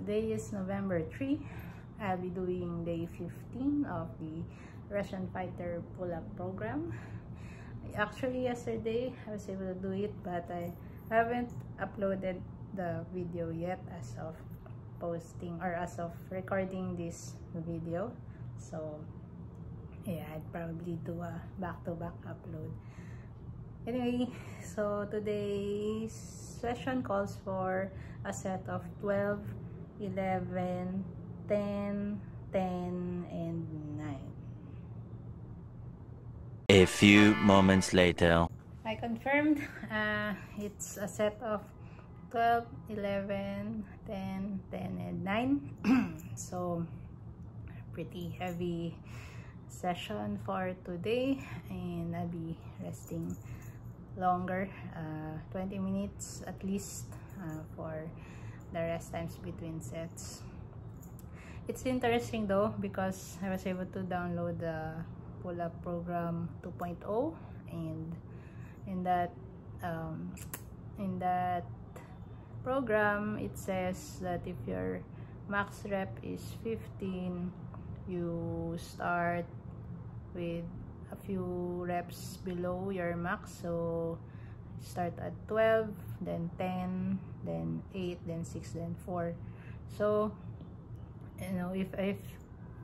Today is November 3. I'll be doing day 15 of the Russian Fighter pull-up program. Actually, yesterday I was able to do it, but I haven't uploaded the video yet as of posting or as of recording this video. So yeah, I'd probably do a back-to-back upload. Anyway, so today's session calls for a set of 12, 11, 10, 10, and 9. A few moments later. I confirmed it's a set of 12, 11, 10, 10, and 9. So, pretty heavy session for today, and I'll be resting longer, 20 minutes at least for the rest times between sets. It's interesting though because I was able to download the pull-up program 2.0, and in that program it says that if your max rep is 15, you start with a few reps below your max. So start at 12, then 10, then 8, then 6, then 4. So you know, if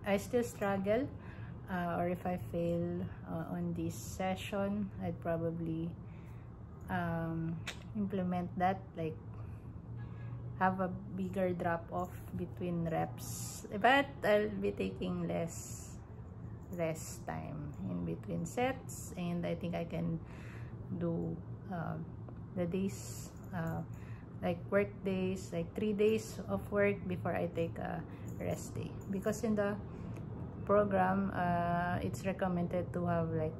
I still struggle or if I fail on this session, I'd probably implement that, like have a bigger drop off between reps, but I'll be taking less rest time in between sets, and I think I can do the days like work days, like 3 days of work before I take a rest day, because in the program it's recommended to have like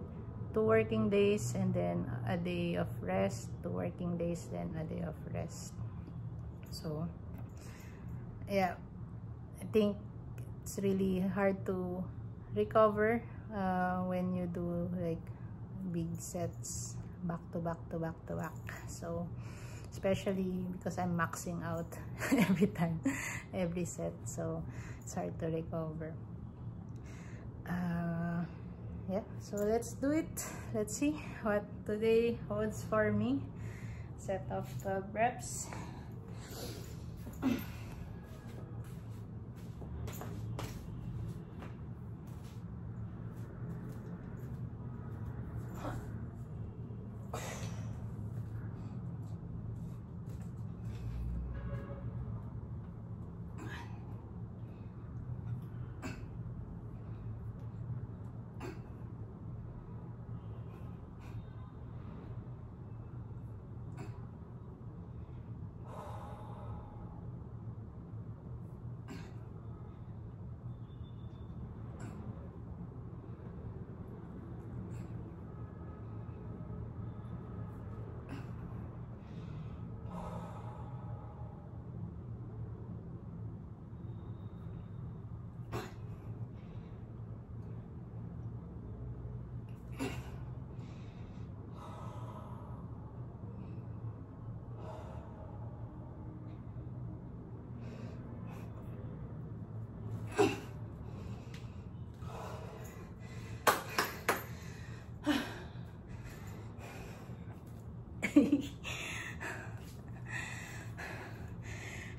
2 working days and then a day of rest, 2 working days then a day of rest. So yeah, I think it's really hard to recover when you do like big sets back to back to back to back. So especially because I'm maxing out every time, every set, so it's hard to recover. Yeah, so let's do it. Let's see what today holds for me. Set of 12 reps.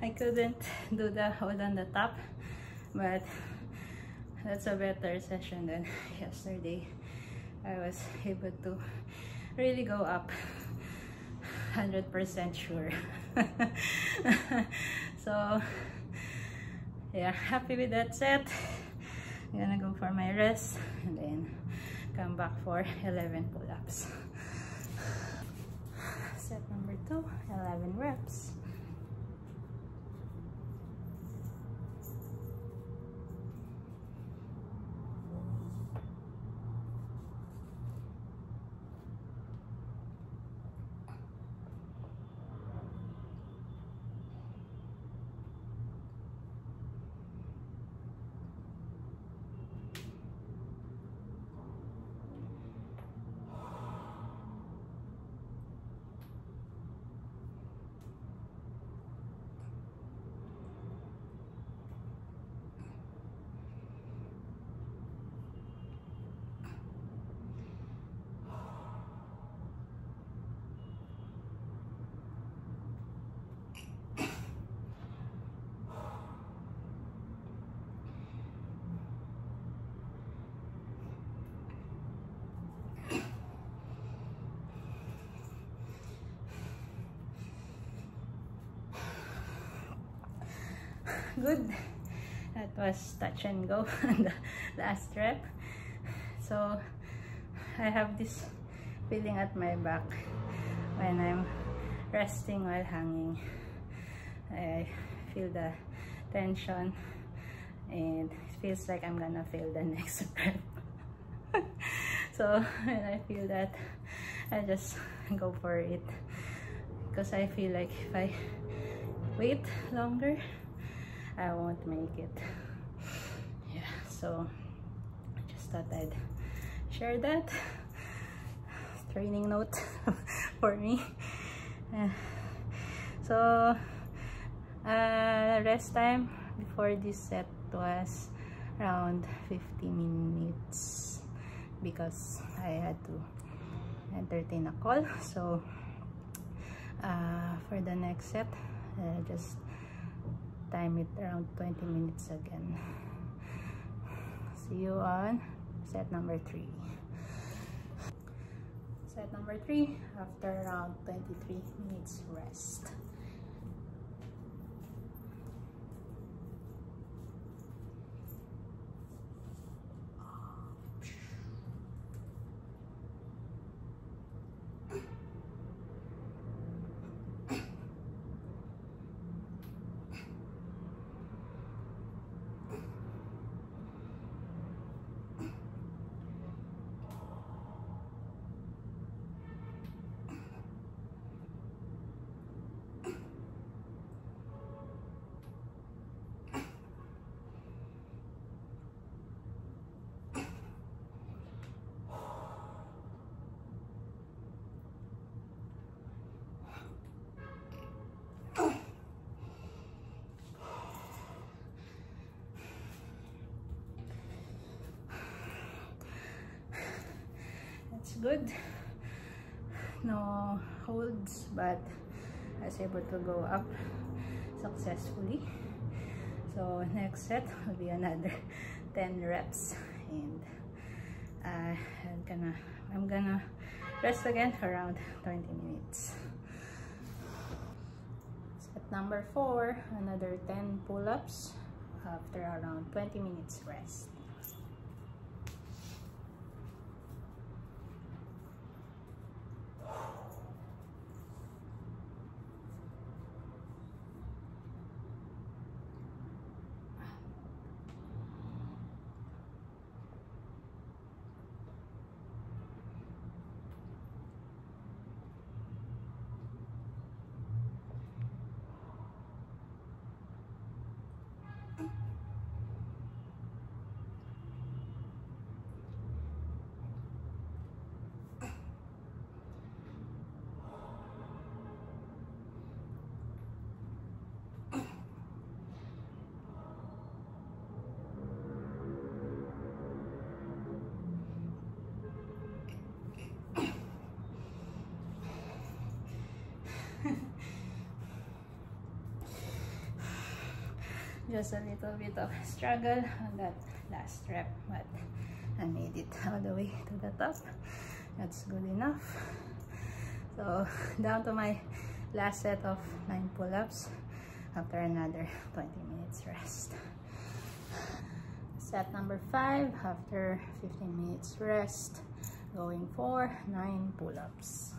I couldn't do the hold on the top, but that's a better session than yesterday. I was able to really go up 100% sure. So yeah, happy with that set. I'm gonna go for my rest and then come back for 11 pull-ups. Set number 2, 11 reps. good. That was touch and go on the last rep. So I have this feeling at my back when I'm resting while hanging. I feel the tension and it feels like I'm gonna fail the next rep. So when I feel that, I just go for it, because I feel like if I wait longer, I won't make it. Yeah, so I just thought I'd share that training note for me. So rest time before this set was around 50 minutes because I had to entertain a call. So for the next set, just time it around 20 minutes again. See you on set number 3. Set number 3 after around 23 minutes rest. Good, no holds, but I was able to go up successfully. So next set will be another 10 reps, and I'm gonna rest again for around 20 minutes. Set number 4, another 10 pull-ups after around 20 minutes rest. Just a little bit of struggle on that last rep, but I made it all the way to the top. That's good enough. So down to my last set of 9 pull-ups after another 20 minutes rest. Set number 5 after 15 minutes rest, going for 9 pull-ups.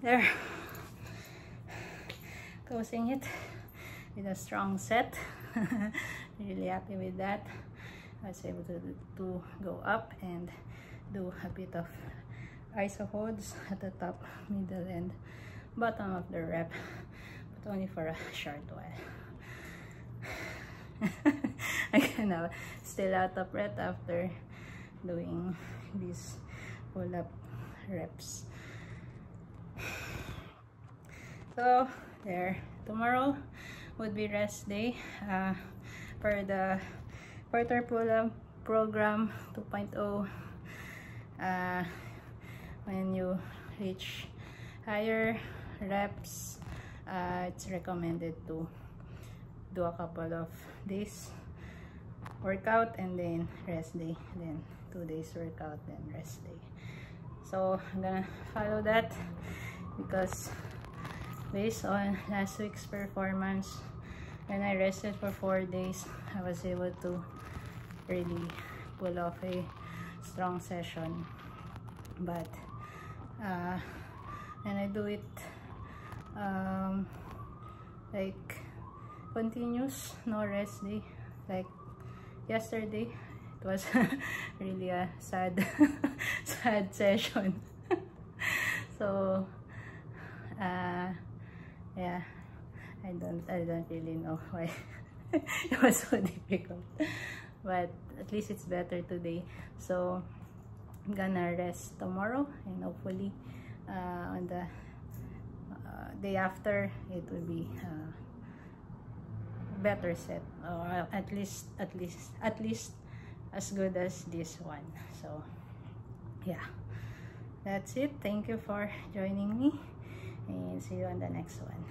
There, closing it with a strong set. Really happy with that. I was able to go up and do a bit of iso holds at the top, middle, and bottom of the rep. only for a short while. I'm gonna still out of breath after doing these pull-up reps. So there, tomorrow would be rest day for the quarter pull-up program 2.0. When you reach higher reps, it's recommended to do a couple of days workout and then rest day, then 2 days workout, then rest day. So I'm gonna follow that because based on last week's performance, when I rested for 4 days, I was able to really pull off a strong session. But when I do it like continuous, no rest day, like yesterday, it was really a sad sad session. So yeah, I don't really know why it was so difficult, but at least it's better today. So I'm gonna rest tomorrow, and hopefully on the day after it will be better set, or at least as good as this one. So yeah, that's it. Thank you for joining me, and see you on the next one.